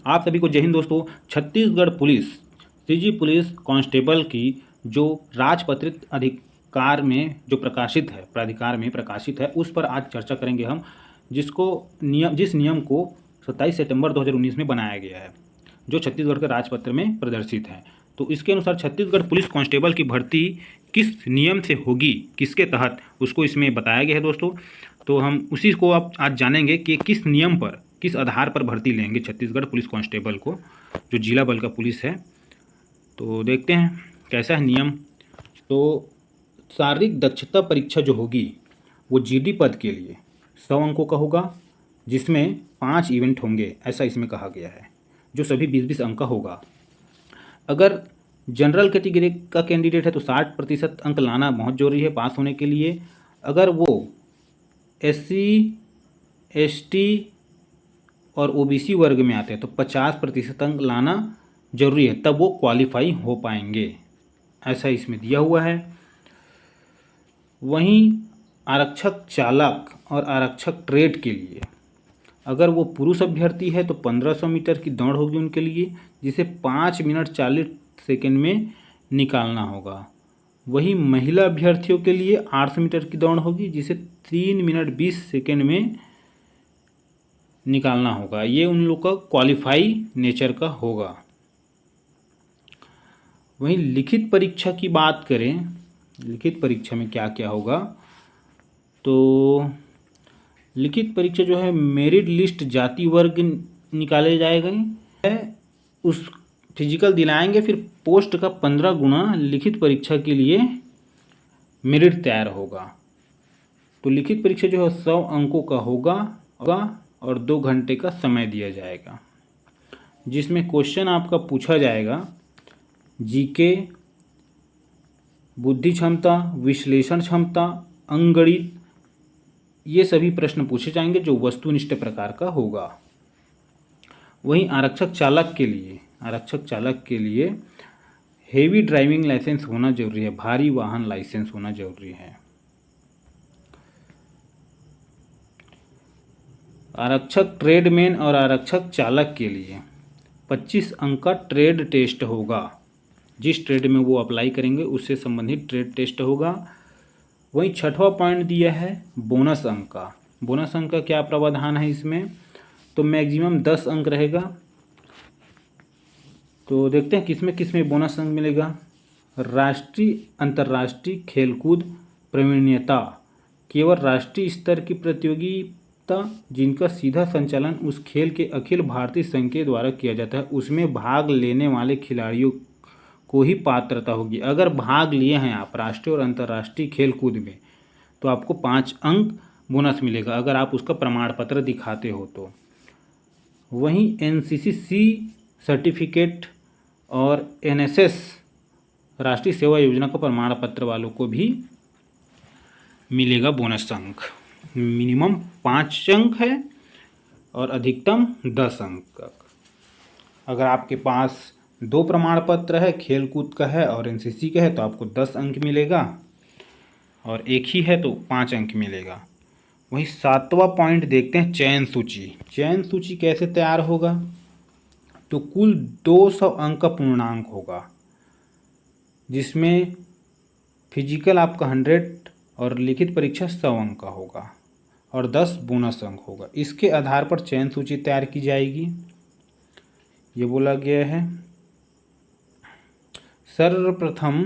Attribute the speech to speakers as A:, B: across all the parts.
A: आप सभी को जय हिंद दोस्तों। Chhattisgarh police CG police constable की जो राजपत्रित अधिकार में जो प्रकाशित है, प्राधिकार में प्रकाशित है, उस पर आज चर्चा करेंगे हम, जिस नियम को 27 सितंबर 2019 में बनाया गया है, जो छत्तीसगढ़ के राजपत्र में प्रदर्शित है। तो इसके अनुसार छत्तीसगढ़ पुलिस कांस्टेबल की भर्ती किस नियम से होगी, किसके तहत, उसको इसमें बताया गया है दोस्तों। तो हम उसी को अब आज जानेंगे कि किस नियम पर, किस आधार पर भर्ती लेंगे छत्तीसगढ़ पुलिस कांस्टेबल को, जो जिला बल का पुलिस है। तो देखते हैं कैसा है नियम। तो शारीरिक दक्षता परीक्षा जो होगी वो जीडी पद के लिए 100 अंकों का होगा, जिसमें 5 इवेंट होंगे, ऐसा इसमें कहा गया है, जो सभी 20-20 अंक का होगा। अगर जनरल कैटेगरी का कैंडिडेट है तो 60% अंक लाना बहुत जरूरी है पास होने के लिए। अगर वो SC ST और OBC वर्ग में आते हैं तो 50% अंक लाना जरूरी है, तब वो क्वालिफाई हो पाएंगे, ऐसा इसमें दिया हुआ है। वहीं आरक्षक चालक और आरक्षक ट्रेड के लिए अगर वो पुरुष अभ्यर्थी है तो 1500 मीटर की दौड़ होगी उनके लिए, जिसे 5 मिनट 40 सेकेंड में निकालना होगा। वही महिला अभ्यर्थियों के लिए 800 मीटर की दौड़ होगी, जिसे 3 मिनट 20 सेकेंड में निकालना होगा। ये उन लोग का क्वालिफाई नेचर का होगा। वहीं लिखित परीक्षा की बात करें, लिखित परीक्षा में क्या क्या होगा, तो लिखित परीक्षा जो है मेरिट लिस्ट जाति वर्ग निकाले जाएगा, उस फिजिकल दिलाएंगे, फिर पोस्ट का 15 गुना लिखित परीक्षा के लिए मेरिट तैयार होगा। तो लिखित परीक्षा जो है 100 अंकों का होगा और 2 घंटे का समय दिया जाएगा, जिसमें क्वेश्चन आपका पूछा जाएगा जीके, बुद्धि क्षमता, विश्लेषण क्षमता, अंकगणित, ये सभी प्रश्न पूछे जाएंगे जो वस्तुनिष्ठ प्रकार का होगा। वहीं आरक्षक चालक के लिए हेवी ड्राइविंग लाइसेंस होना जरूरी है, भारी वाहन लाइसेंस होना जरूरी है। आरक्षक ट्रेडमैन और आरक्षक चालक के लिए 25 अंक का ट्रेड टेस्ट होगा, जिस ट्रेड में वो अप्लाई करेंगे उससे संबंधित ट्रेड टेस्ट होगा। वहीं 6वां पॉइंट दिया है बोनस अंक का। बोनस अंक का क्या प्रावधान है इसमें, तो मैक्सिमम 10 अंक रहेगा। तो देखते हैं किसमें बोनस अंक मिलेगा। राष्ट्रीय अंतर्राष्ट्रीय खेलकूद प्रवीणता, केवल राष्ट्रीय स्तर की प्रतियोगिता जिनका सीधा संचालन उस खेल के अखिल भारतीय संघ के द्वारा किया जाता है, उसमें भाग लेने वाले खिलाड़ियों को ही पात्रता होगी। अगर भाग लिए हैं आप राष्ट्रीय और अंतर्राष्ट्रीय खेल कूद में तो आपको 5 अंक बोनस मिलेगा, अगर आप उसका प्रमाण पत्र दिखाते हो तो। वहीं NCC सर्टिफिकेट और NSS राष्ट्रीय सेवा योजना का प्रमाण पत्र वालों को भी मिलेगा बोनस अंक। मिनिमम 5 अंक है और अधिकतम 10 अंक। अगर आपके पास 2 प्रमाण पत्र है, खेल कूद का है और NCC का है, तो आपको 10 अंक मिलेगा, और एक ही है तो 5 अंक मिलेगा। वहीं 7वां पॉइंट देखते हैं चयन सूची। चयन सूची कैसे तैयार होगा, तो कुल 200 अंक का पूर्णांक होगा, जिसमें फिजिकल आपका 100 और लिखित परीक्षा 100 अंक का होगा और 10 बोनस अंक होगा। इसके आधार पर चयन सूची तैयार की जाएगी, ये बोला गया है। सर्वप्रथम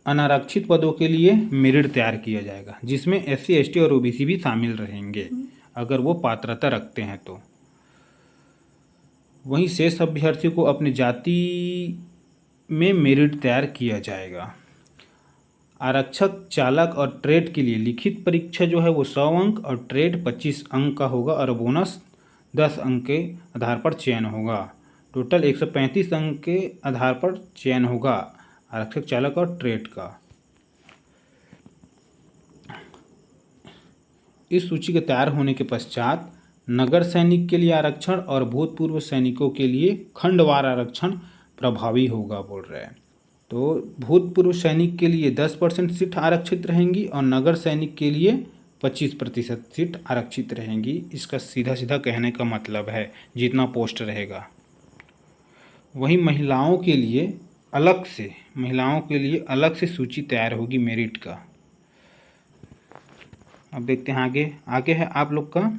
A: अनारक्षित पदों के लिए मेरिट तैयार किया जाएगा, जिसमें SC ST और OBC भी शामिल रहेंगे अगर वो पात्रता रखते हैं तो। वहीं शेष अभ्यर्थियों को अपनी जाति में मेरिट तैयार किया जाएगा। आरक्षक चालक और ट्रेड के लिए लिखित परीक्षा जो है वो 100 अंक और ट्रेड 25 अंक का होगा, और बोनस 10 अंक के आधार पर चयन होगा। टोटल 135 अंक के आधार पर चयन होगा आरक्षक चालक और ट्रेड का। इस सूची के तैयार होने के पश्चात नगर सैनिक के लिए आरक्षण और भूतपूर्व सैनिकों के लिए खंडवार आरक्षण प्रभावी होगा बोल रहे हैं। तो भूतपूर्व सैनिक के लिए 10% सीट आरक्षित रहेंगी और नगर सैनिक के लिए 25% सीट आरक्षित रहेंगी। इसका सीधा सीधा कहने का मतलब है जितना पोस्ट रहेगा। वहीं महिलाओं के लिए अलग से सूची तैयार होगी मेरिट का। अब देखते हैं आगे है आप लोग का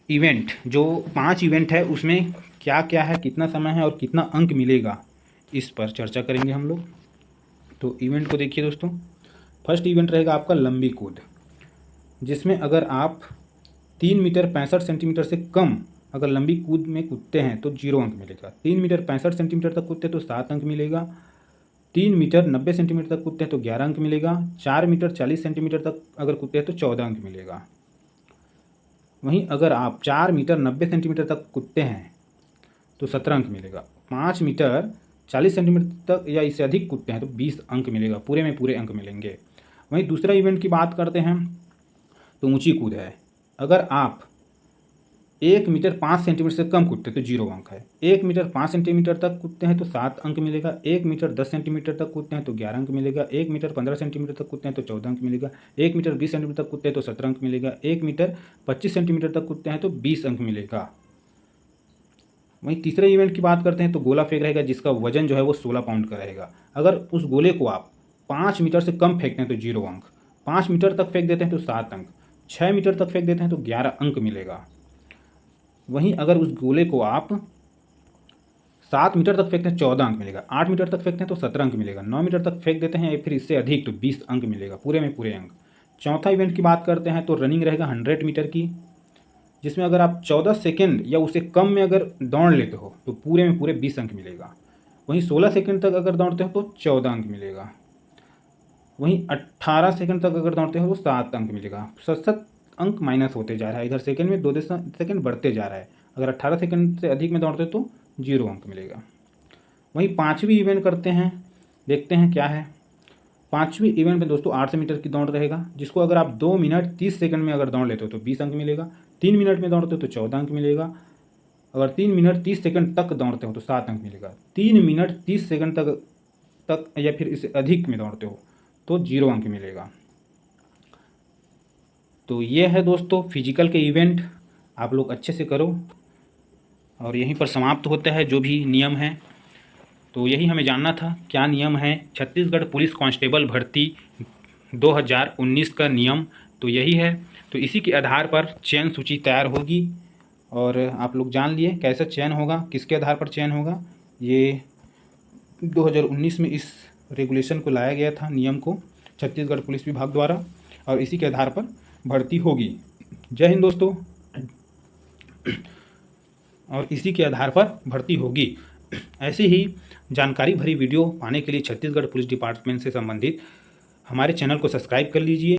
A: इवेंट। जो 5 इवेंट है उसमें क्या क्या है, कितना समय है और कितना अंक मिलेगा, इस पर चर्चा करेंगे हम लोग। तो इवेंट को देखिए दोस्तों, फर्स्ट इवेंट रहेगा आपका लंबी कूद, जिसमें अगर आप 3 मीटर 65 सेंटीमीटर से कम अगर लंबी कूद में कूदते हैं तो 0 अंक मिलेगा। 3 मीटर 65 सेंटीमीटर तक कूदते हैं तो 7 अंक मिलेगा। 3 मीटर 90 सेंटीमीटर तक कूदते हैं तो 11 अंक मिलेगा। 4 मीटर 40 सेंटीमीटर तक अगर कूदते हैं तो 14 अंक मिलेगा। वहीं अगर आप 4 मीटर 90 सेंटीमीटर तक कूदते हैं तो 17 अंक मिलेगा। 5 मीटर 40 सेंटीमीटर तक या इससे अधिक कूदते हैं तो 20 अंक मिलेगा, पूरे में पूरे अंक मिलेंगे। वहीं दूसरा इवेंट की बात करते हैं तो ऊंची कूद है। अगर आप 1 मीटर 5 सेंटीमीटर से कम कूदते हैं तो 0 अंक है। 1 मीटर 5 सेंटीमीटर तक कूदते हैं तो 7 अंक मिलेगा। 1 मीटर 10 सेंटीमीटर तक कूदते हैं तो 11 अंक मिलेगा। 1 मीटर 15 सेंटीमीटर तक कूदते हैं तो 14 अंक मिलेगा। 1 मीटर 20 सेंटीमीटर तक कूदते हैं तो 17 अंक मिलेगा। 1 मीटर 25 सेंटीमीटर तक कूदते हैं तो 20 अंक मिलेगा। वहीं तीसरे इवेंट की बात करते हैं तो गोला फेंक रहेगा, जिसका वजन जो है वो 16 पाउंड का रहेगा। अगर उस गोले को आप 5 मीटर से कम फेंकते हैं तो 0 अंक। 5 मीटर तक फेंक देते हैं तो 7 अंक। 6 मीटर तक फेंक देते हैं तो 11 अंक मिलेगा। वहीं अगर उस गोले को आप 7 मीटर तक फेंकते हैं 14 अंक मिलेगा। 8 मीटर तक फेंकते हैं तो 17 अंक मिलेगा। 9 मीटर तक फेंक देते हैं या फिर इससे अधिक तो 20 अंक मिलेगा, पूरे में पूरे अंक। चौथा इवेंट की बात करते हैं तो रनिंग रहेगा 100 मीटर की, जिसमें अगर आप 14 सेकेंड या उससे कम में अगर दौड़ लेते हो तो पूरे में पूरे 20 अंक मिलेगा। वहीं 16 सेकेंड तक अगर दौड़ते हो तो 14 अंक मिलेगा। वहीं 18 सेकेंड तक अगर दौड़ते हो तो 7 अंक मिलेगा। 7 अंक माइनस होते जा रहा है, इधर सेकेंड में 2 सेकेंड बढ़ते जा रहा है। अगर 18 सेकेंड से अधिक में दौड़ते हो तो 0 अंक मिलेगा। वहीं पाँचवीं इवेंट करते हैं, देखते हैं क्या है। पाँचवीं इवेंट में दोस्तों 800 मीटर की दौड़ रहेगा, जिसको अगर आप 2 मिनट 30 सेकंड में अगर दौड़ लेते हो तो 20 अंक मिलेगा। 3 मिनट में दौड़ते हो तो 14 अंक मिलेगा। अगर 3 मिनट 30 सेकंड तक दौड़ते हो तो 7 अंक मिलेगा। 3 मिनट 30 सेकंड तक या फिर इससे अधिक में दौड़ते हो तो 0 अंक मिलेगा। तो ये है दोस्तों फिजिकल के इवेंट, आप लोग अच्छे से करो। और यहीं पर समाप्त होता है जो भी नियम है। तो यही हमें जानना था क्या नियम है छत्तीसगढ़ पुलिस कांस्टेबल भर्ती 2019 का नियम, तो यही है। तो इसी के आधार पर चयन सूची तैयार होगी और आप लोग जान लिए कैसा चयन होगा, किसके आधार पर चयन होगा। ये 2019 में इस रेगुलेशन को लाया गया था, नियम को, छत्तीसगढ़ पुलिस विभाग द्वारा, और इसी के आधार पर भर्ती होगी। जय हिंद दोस्तों। और इसी के आधार पर भर्ती होगी। ऐसी ही जानकारी भरी वीडियो पाने के लिए छत्तीसगढ़ पुलिस डिपार्टमेंट से संबंधित हमारे चैनल को सब्सक्राइब कर लीजिए।